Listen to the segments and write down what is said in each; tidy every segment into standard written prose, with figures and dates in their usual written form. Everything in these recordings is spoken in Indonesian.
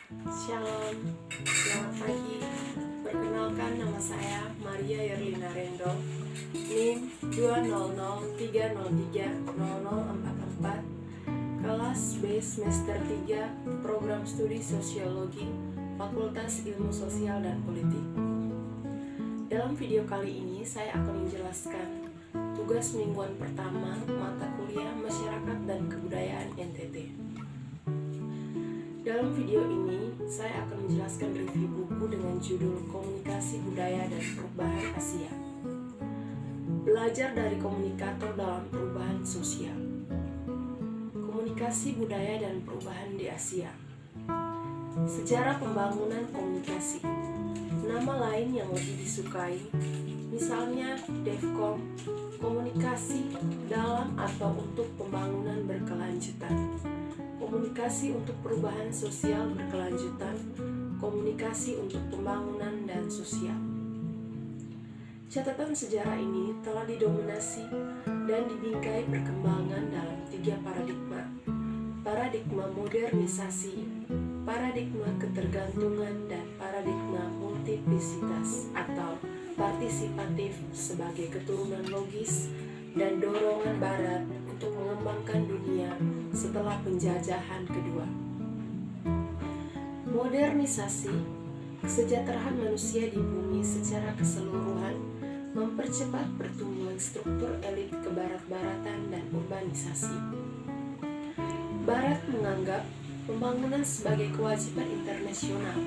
Shalom, selamat pagi. Perkenalkan, nama saya Maria Yerlina Rendo, NIM 20030300044, kelas B semester 3, program studi Sosiologi, Fakultas Ilmu Sosial dan Politik. Dalam video kali ini saya akan menjelaskan tugas mingguan pertama mata kuliah Masyarakat dan Kebudayaan NTT. Dalam video ini, saya akan menjelaskan review buku dengan judul Komunikasi Budaya dan Perubahan Asia. Belajar dari komunikator dalam perubahan sosial. Komunikasi budaya dan perubahan di Asia. Sejarah pembangunan komunikasi. Nama lain yang lebih disukai, misalnya DEFCOM, komunikasi dalam atau untuk pembangunan berkelanjutan. Komunikasi untuk perubahan sosial berkelanjutan, komunikasi untuk pembangunan dan sosial. Catatan sejarah ini telah didominasi dan dibingkai perkembangan dalam 3 paradigma. Paradigma modernisasi, paradigma ketergantungan, dan paradigma multiplisitas atau partisipatif sebagai keturunan logis dan dorongan Barat untuk mengembangkan dunia setelah penjajahan kedua. Modernisasi, kesejahteraan manusia di bumi secara keseluruhan, mempercepat pertumbuhan struktur elit kebarat-baratan dan urbanisasi. Barat menganggap pembangunan sebagai kewajiban internasional,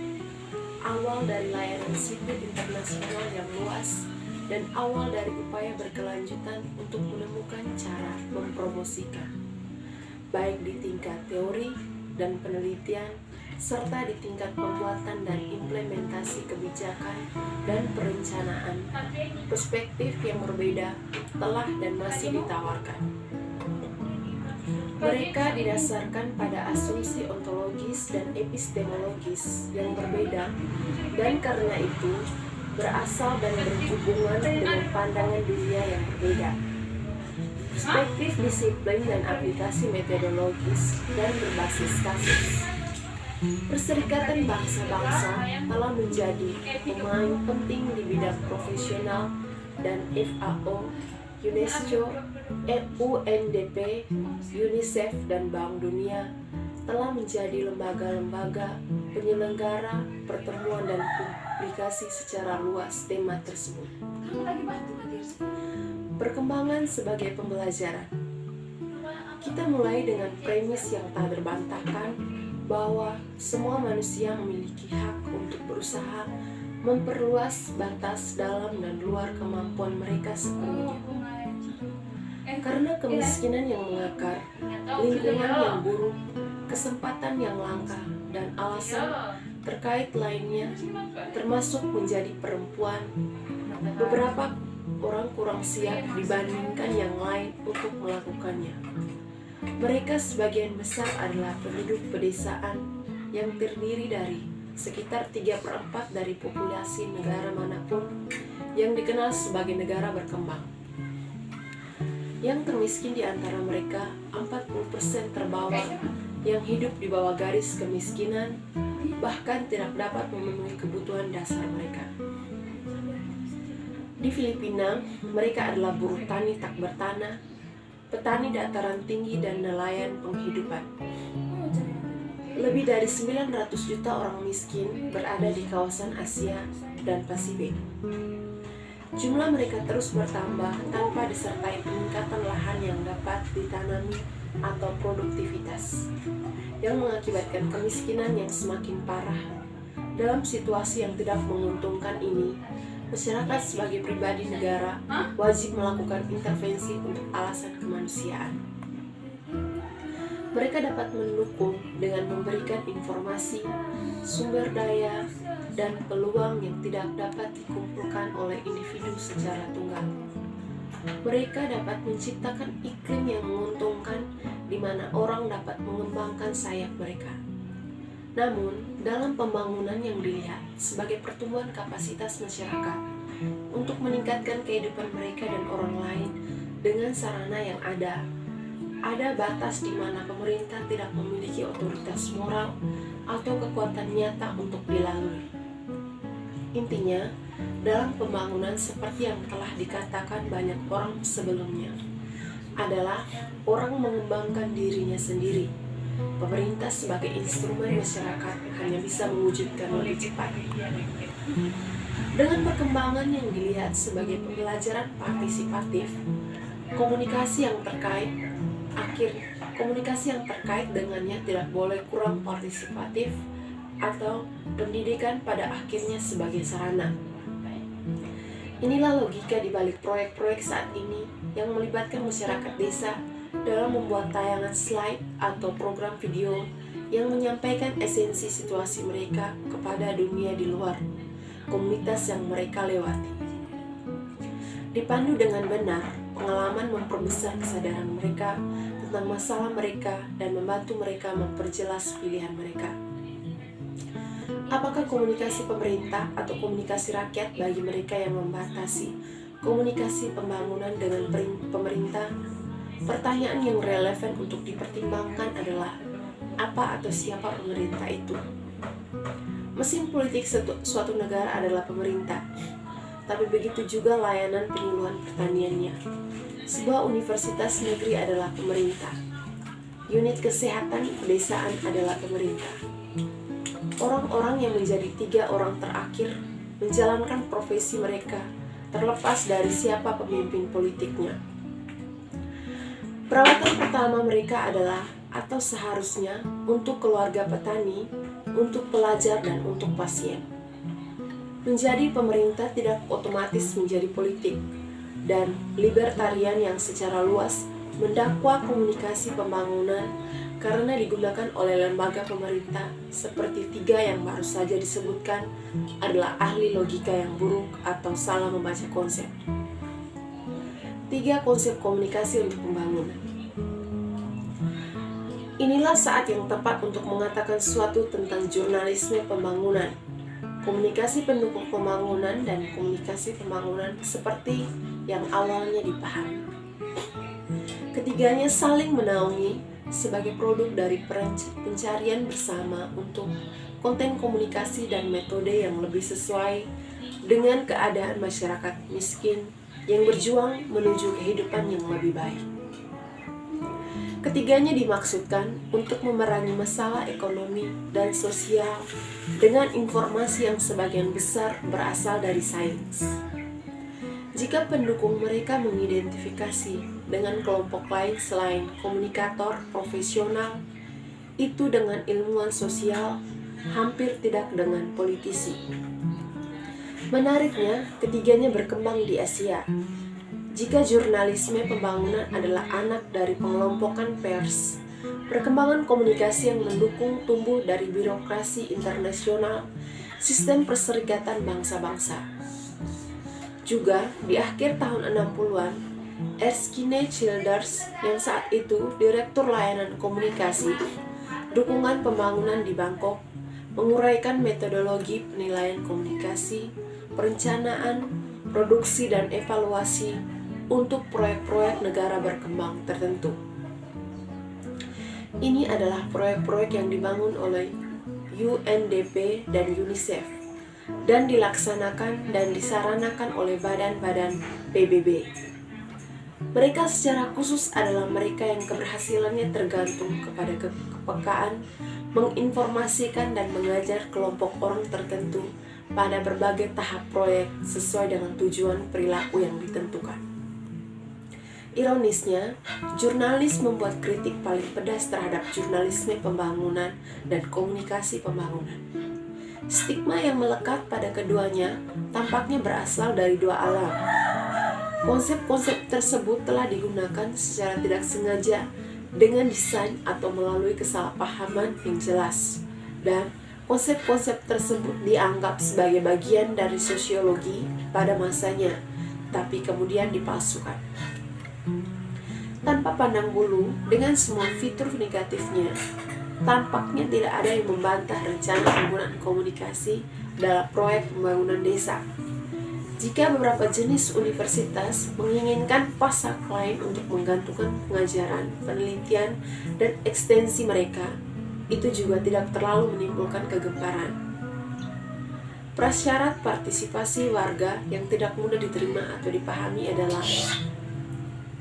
awal dari layanan sipil internasional yang luas, dan awal dari upaya berkelanjutan untuk menemukan cara mempromosikan, baik di tingkat teori dan penelitian, serta di tingkat pembuatan dan implementasi kebijakan dan perencanaan. Perspektif yang berbeda telah dan masih ditawarkan. Mereka didasarkan pada asumsi ontologis dan epistemologis yang berbeda, dan karena itu berasal dan berhubungan dengan pandangan dunia yang berbeda. Perspektif disiplin dan aplikasi metodologis dan berbasis kasus. Perserikatan bangsa-bangsa telah menjadi pemain penting di bidang profesional, dan FAO, UNESCO, UNDP, UNICEF, dan Bank Dunia telah menjadi lembaga-lembaga penyelenggara pertemuan dan publikasi secara luas tema tersebut. Perkembangan sebagai pembelajaran. Kita mulai dengan premis yang tak terbantahkan bahwa semua manusia memiliki hak untuk berusaha memperluas batas dalam dan luar kemampuan mereka sepenuhnya. Karena kemiskinan yang mengakar, lingkungan yang buruk, kesempatan yang langka, dan alasan terkait lainnya, termasuk menjadi perempuan, beberapa orang kurang siap dibandingkan yang lain untuk melakukannya. Mereka sebagian besar adalah penduduk pedesaan yang terdiri dari sekitar 3/4 dari populasi negara manapun yang dikenal sebagai negara berkembang. Yang termiskin di antara mereka 40% terbawah, yang hidup di bawah garis kemiskinan, bahkan tidak dapat memenuhi kebutuhan dasar mereka. Di Filipina, mereka adalah buruh tani tak bertanah, petani dataran tinggi, dan nelayan penghidupan. Lebih dari 900 juta orang miskin berada di kawasan Asia dan Pasifik. Jumlah mereka terus bertambah tanpa disertai peningkatan lahan yang dapat ditanami atau produktivitas, yang mengakibatkan kemiskinan yang semakin parah. Dalam situasi yang tidak menguntungkan ini, masyarakat sebagai pribadi negara wajib melakukan intervensi untuk alasan kemanusiaan. Mereka dapat mendukung dengan memberikan informasi, sumber daya, dan peluang yang tidak dapat dikumpulkan oleh individu secara tunggal. Mereka dapat menciptakan iklim yang menguntungkan di mana orang dapat mengembangkan sayap mereka. Namun, dalam pembangunan yang dilihat sebagai pertumbuhan kapasitas masyarakat untuk meningkatkan kehidupan mereka dan orang lain dengan sarana yang ada, ada batas di mana pemerintah tidak memiliki otoritas moral atau kekuatan nyata untuk dilalui. Intinya, dalam pembangunan seperti yang telah dikatakan banyak orang sebelumnya, adalah orang mengembangkan dirinya sendiri. Pemerintah sebagai instrumen masyarakat hanya bisa mewujudkan lebih cepat. Dengan perkembangan yang dilihat sebagai pembelajaran partisipatif, komunikasi yang terkait dengannya tidak boleh kurang partisipatif atau pendidikan pada akhirnya sebagai sarana. Inilah logika di balik proyek-proyek saat ini yang melibatkan masyarakat desa dalam membuat tayangan slide atau program video yang menyampaikan esensi situasi mereka kepada dunia di luar komunitas yang mereka lewati. Dipandu dengan benar, pengalaman memperbesar kesadaran mereka tentang masalah mereka dan membantu mereka memperjelas pilihan mereka. Apakah komunikasi pemerintah atau komunikasi rakyat bagi mereka yang membatasi komunikasi pembangunan dengan pemerintah? Pertanyaan yang relevan untuk dipertimbangkan adalah apa atau siapa pemerintah itu? Mesin politik suatu negara adalah pemerintah, tapi begitu juga layanan penyuluhan pertaniannya. Sebuah universitas negeri adalah pemerintah. Unit kesehatan pedesaan adalah pemerintah. Orang-orang yang menjadi 3 orang terakhir menjalankan profesi mereka terlepas dari siapa pemimpin politiknya. Perawatan pertama mereka adalah atau seharusnya untuk keluarga petani, untuk pelajar, dan untuk pasien. Menjadi pemerintah tidak otomatis menjadi politik, dan libertarian yang secara luas mendakwa komunikasi pembangunan karena digunakan oleh lembaga pemerintah seperti 3 yang baru saja disebutkan adalah ahli logika yang buruk atau salah membaca konsep. 3 konsep komunikasi untuk pembangunan. Inilah saat yang tepat untuk mengatakan sesuatu tentang jurnalisme pembangunan, komunikasi pendukung pembangunan, dan komunikasi pembangunan seperti yang awalnya dipahami. Ketiganya saling menaungi sebagai produk dari pencarian bersama untuk konten komunikasi dan metode yang lebih sesuai dengan keadaan masyarakat miskin yang berjuang menuju kehidupan yang lebih baik. Ketiganya dimaksudkan untuk memerangi masalah ekonomi dan sosial dengan informasi yang sebagian besar berasal dari sains. Jika pendukung mereka mengidentifikasi dengan kelompok lain selain komunikator profesional, itu dengan ilmuwan sosial, hampir tidak dengan politisi. Menariknya, ketiganya berkembang di Asia. Jika jurnalisme pembangunan adalah anak dari pengelompokan pers, perkembangan komunikasi yang mendukung tumbuh dari birokrasi internasional, sistem perserikatan bangsa-bangsa. Juga di akhir tahun 60-an, Erskine Childers yang saat itu Direktur Layanan Komunikasi, Dukungan Pembangunan di Bangkok, menguraikan metodologi penilaian komunikasi, perencanaan, produksi, dan evaluasi untuk proyek-proyek negara berkembang tertentu. Ini adalah proyek-proyek yang dibangun oleh UNDP dan UNICEF dan dilaksanakan dan disaranakan oleh badan-badan PBB. Mereka secara khusus adalah mereka yang keberhasilannya tergantung kepada kepekaan, menginformasikan dan mengajar kelompok orang tertentu pada berbagai tahap proyek sesuai dengan tujuan perilaku yang ditentukan. Ironisnya, jurnalis membuat kritik paling pedas terhadap jurnalisme pembangunan dan komunikasi pembangunan. Stigma yang melekat pada keduanya tampaknya berasal dari 2 alam. Konsep-konsep tersebut telah digunakan secara tidak sengaja dengan desain atau melalui kesalahpahaman yang jelas, dan konsep-konsep tersebut dianggap sebagai bagian dari sosiologi pada masanya, tapi kemudian dipalsukan. Tanpa pandang bulu, dengan semua fitur negatifnya, tampaknya tidak ada yang membantah rencana penggunaan komunikasi dalam proyek pembangunan desa. Jika beberapa jenis universitas menginginkan pasar lain untuk menggantungkan pengajaran, penelitian, dan ekstensi mereka, itu juga tidak terlalu menimbulkan kegemparan. Prasyarat partisipasi warga yang tidak mudah diterima atau dipahami adalah: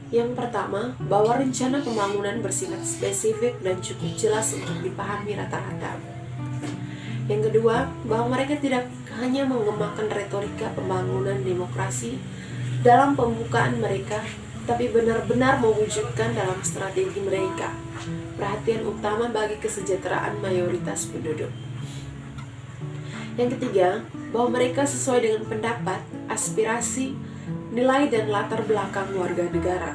yang pertama, bahwa rencana pembangunan bersifat spesifik dan cukup jelas untuk dipahami rata-rata. Yang kedua, bahwa mereka tidak hanya mengembangkan retorika pembangunan demokrasi dalam pembukaan mereka, tapi benar-benar mewujudkan dalam strategi mereka perhatian utama bagi kesejahteraan mayoritas penduduk. Yang ketiga, bahwa mereka sesuai dengan pendapat, aspirasi, nilai, dan latar belakang warga negara.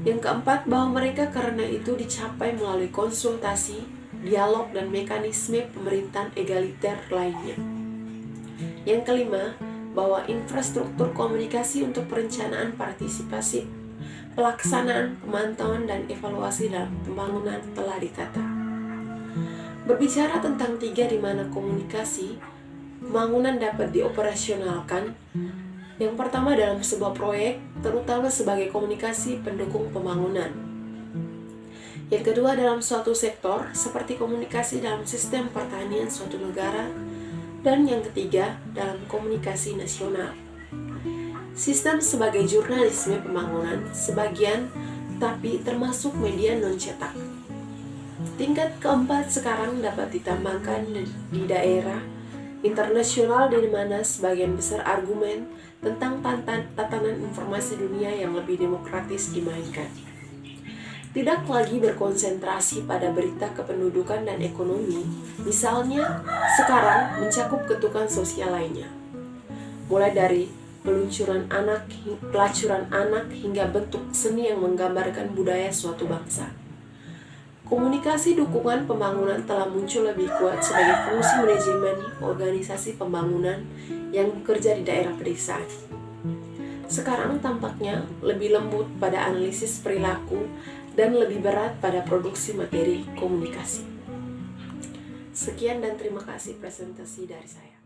Yang keempat, bahwa mereka karena itu dicapai melalui konsultasi, dialog, dan mekanisme pemerintahan egaliter lainnya. Yang kelima, bahwa infrastruktur komunikasi untuk perencanaan partisipasi, pelaksanaan, pemantauan, dan evaluasi dalam pembangunan telah ditata. Berbicara tentang tiga di mana komunikasi pembangunan dapat dioperasionalkan. Yang pertama dalam sebuah proyek, terutama sebagai komunikasi pendukung pembangunan. Yang kedua dalam suatu sektor, seperti komunikasi dalam sistem pertanian suatu negara. Dan yang ketiga dalam komunikasi nasional. Sistem sebagai jurnalisme pembangunan sebagian, tapi termasuk media non-cetak. Tingkat keempat sekarang dapat ditambahkan di daerah internasional, di mana sebagian besar argumen tentang tatanan informasi dunia yang lebih demokratis dimainkan. Tidak lagi berkonsentrasi pada berita kependudukan dan ekonomi, misalnya sekarang mencakup ketukan sosial lainnya. Mulai dari pelacuran anak hingga bentuk seni yang menggambarkan budaya suatu bangsa. Komunikasi dukungan pembangunan telah muncul lebih kuat sebagai fungsi manajemen organisasi pembangunan yang bekerja di daerah pedesaan. Sekarang tampaknya lebih lembut pada analisis perilaku dan lebih berat pada produksi materi komunikasi. Sekian dan terima kasih presentasi dari saya.